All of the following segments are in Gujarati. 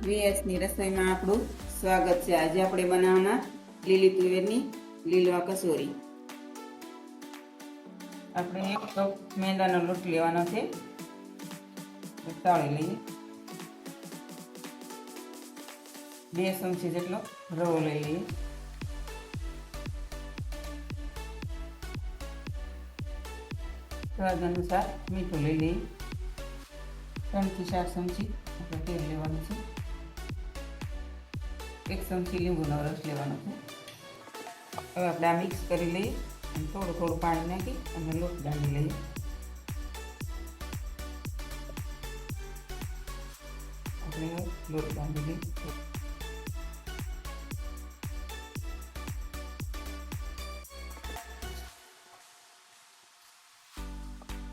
વીએસની રસોઈમાં આપણું સ્વાગત છે। આજે આપણે બનાવવાના લીલી તુવેરની લીલવા કચોરી। આપણે 1 કપ મેંદાનો લોટ લેવાનો છે, ચાળી લઈએ। 2 ચમચી જેટલો રવો લઈ લઈએ। સ્વાદ અનુસાર મીઠું લઈ લઈએ। 3 થી 4 ચમચી આપણે તેલ લેવાનું છે। 1 ચમચી લીંબુનો રસ લેવાનો છે। હવે આપણે આ મિક્સ કરી લઈએ અને થોડું થોડું પાણી નાખી અને લોટ બાંધી લઈએ। આપણે લોટ બાંધી લઈએ।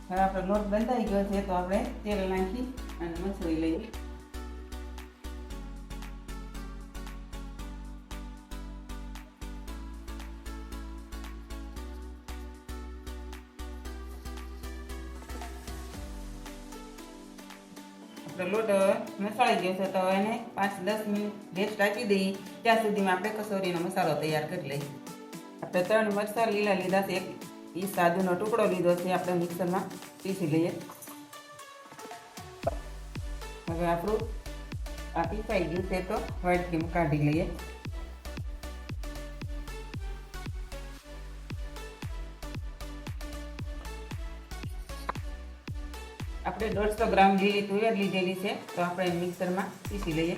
હવે આપણો લોટ બંધાઈ ગયો છે તો આપણે તેલ નાખી અને મસળી લઈએ। લોટ મસાળી ગયો છે તો એને 5-10 મિનિટ રેસ્ટ આપી દઈએ। ત્યાં સુધીમાં આપણે કચોરીનો મસાલો તૈયાર કરી લઈએ। આપણે 3 મરચાં લીલા લીધા છે, 1 ઈંચ આદુનો ટુકડો લીધો છે, આપણે મિક્સરમાં પીસી લઈએ। હવે આપણું આ પીસાઈ ગયું છે તો વાટકીમાં કાઢી લઈએ। આપણે 150 ગ્રામ લીલી તુવેર લીધેલી છે તો આપણે મિક્સરમાં પીસી લઈએ।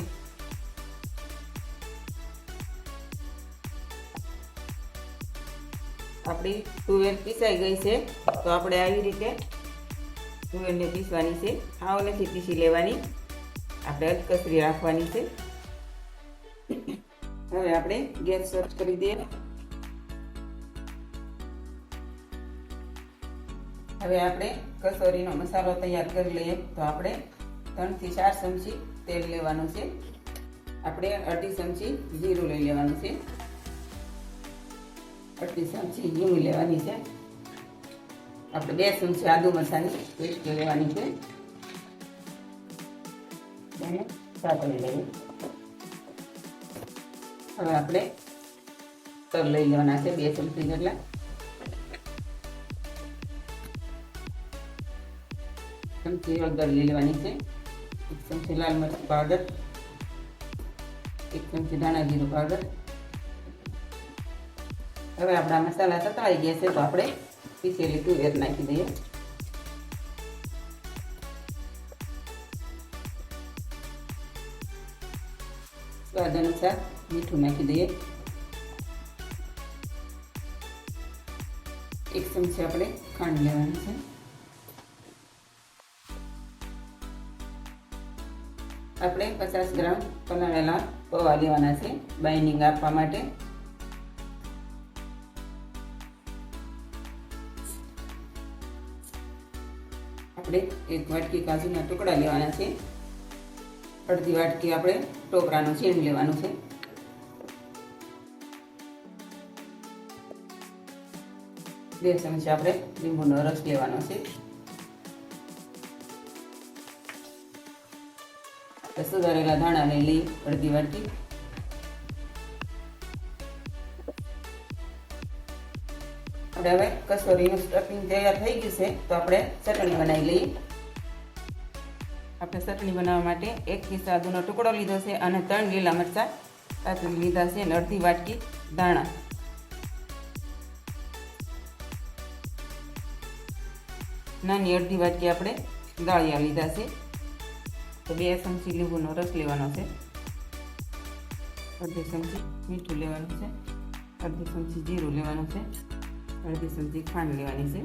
આપણી તુવેર પીસાઈ ગઈ છે તો આપણે આવી રીતે તુવેરને પીસવાની છે, હાવ નથી પીસી લેવાની, આપણે અધકચરી રાખવાની છે। હવે આપણે ગેસ શરૂ કરી દઈએ। હવે આપણે કચોરીનો મસાલો તૈયાર કરી લઈએ તો આપણે 3 થી 4 ચમચી તેલ લેવાનું છે। આપણે અડધી ચમચી જીરું લઈ લેવાનું છે, અડધી ચમચી હિંગ લેવાની છે, આપણે 2 ચમચી આદુ મરચાંની પેસ્ટ લેવાની છે, એને સાતળી લઈએ। હવે આપણે તલ લઈ લેવાના છે 2 ચમચી જેટલા, ચમચી હળદર લઈ લેવાની છે, 1 ચમચી લાલ મરચું પાવડર, 1 ચમચી ધાણા જીરું પાવડર। હવે આપણા મસાલા સતળાઈ ગયા છે તો આપણે પીસેલી તુવેર નાખી દઈએ। સ્વાદ અનુસાર મીઠું નાખી દઈએ। 1 ચમચી આપણે ખાંડ લેવાની છે। આપણે 50 ગ્રામ પલાળેલા પૌવા લેવાના છે બાઇન્ડિંગ આપવા માટે। આપણે 1 વાટકી કાજુના ટુકડા લેવાના છે, અડધી વાટકી આપણે ટોપરાનું છીણ લેવાનું છે, 2 ચમચી આપણે લીંબુનો રસ લેવાનો છે, સુધારેલા ધાણા લઈ લઈએ અડધી વાટકી। આપણે હવે કચોરીનું સ્ટફિંગ તૈયાર થઈ ગયું છે તો આપણે ચટણી બનાવી લઈએ। આપણે ચટણી બનાવવા માટે 1 ઈંચ આદુનો ટુકડો લીધો છે અને 3 લીલા મરચાં કાપી લીધા છે અને અડધી વાટકી ધાણા, નાની અડધી વાટકી આપણે દાળિયા લીધા છે, તો 2 ચમચી લીંબુનો રસ લેવાનો છે, અડધી ચમચી મીઠું લેવાનું છે, અડધી ચમચી જીરું લેવાનું છે, અડધી ચમચી ખાંડ લેવાની છે।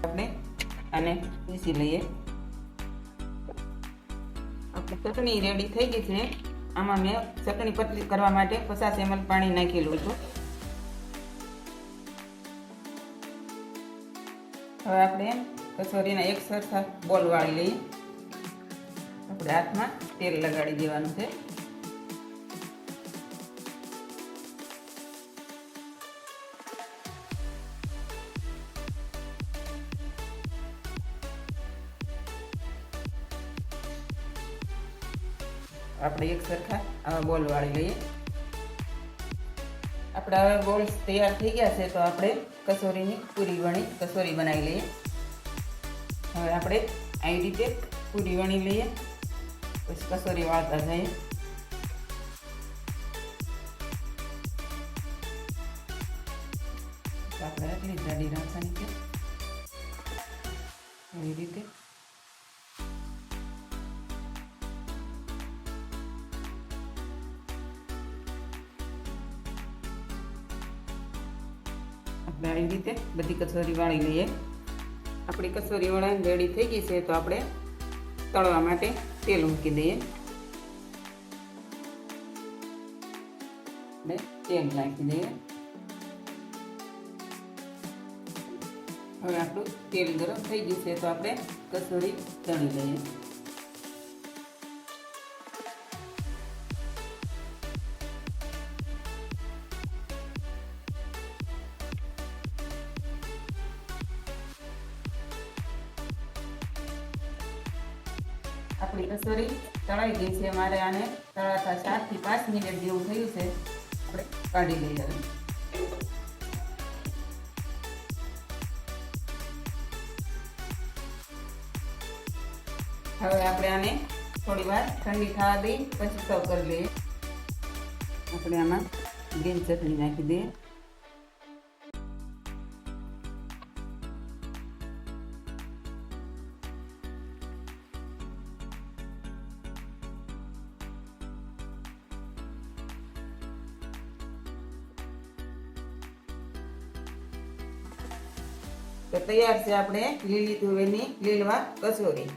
આપણે આને પીસી લઈએ। આપણી ચટણી રેડી થઈ ગઈ છે। આમાં મેં ચટણી પતલી કરવા માટે 50 ml પાણી નાખેલું હતું। હવે આપણે કચોરીના એક સરખા બોલ વાળી લઈએ। આપણે હાથમાં તેલ લગાડી દેવાનું છે। આપણે એક સરખા આવા બોલ વાળી લઈએ. આપણે હવે બોલ્સ તૈયાર થઈ ગયા છે, તો આપણે કચોરીની પૂરી વણી કચોરી બનાવી લઈએ. હવે આપણે આવી રીતે પૂરી વણી લઈએ, પછી કચોરી વાળતા જઈએ. આપણે એટલી જાડી રાખવાની છે, એવી રીતે. આપણે આવી રીતે બધી કચોરી વાળી લઈએ. આપણી કચોરી વળાઈને રેડી થઈ ગઈ છે, તો આપણે તળવા માટે તેલ મૂકી દઈએ. તેલ નાખી દઈએ. હવે આપણું તેલ ગરમ થઈ ગયું છે, તો આપણે કચોરી તળી લઈએ. આપણી કચોરી તળાઈ ગઈ છે. મારે આને તળાતા 4 થી 5 મિનિટ જેવું થયું છે. આપણે કાઢી લઈએ. હવે આપણે આને થોડી વાર ઠંડી થવા દઈએ, પછી સર્વ કરી લઈએ. આપણે આમાં ગ્રીન ચટણી નાખી દઈએ. તો તૈયાર છે આપણે લીલી તુવેરની લીલવા કચોરી.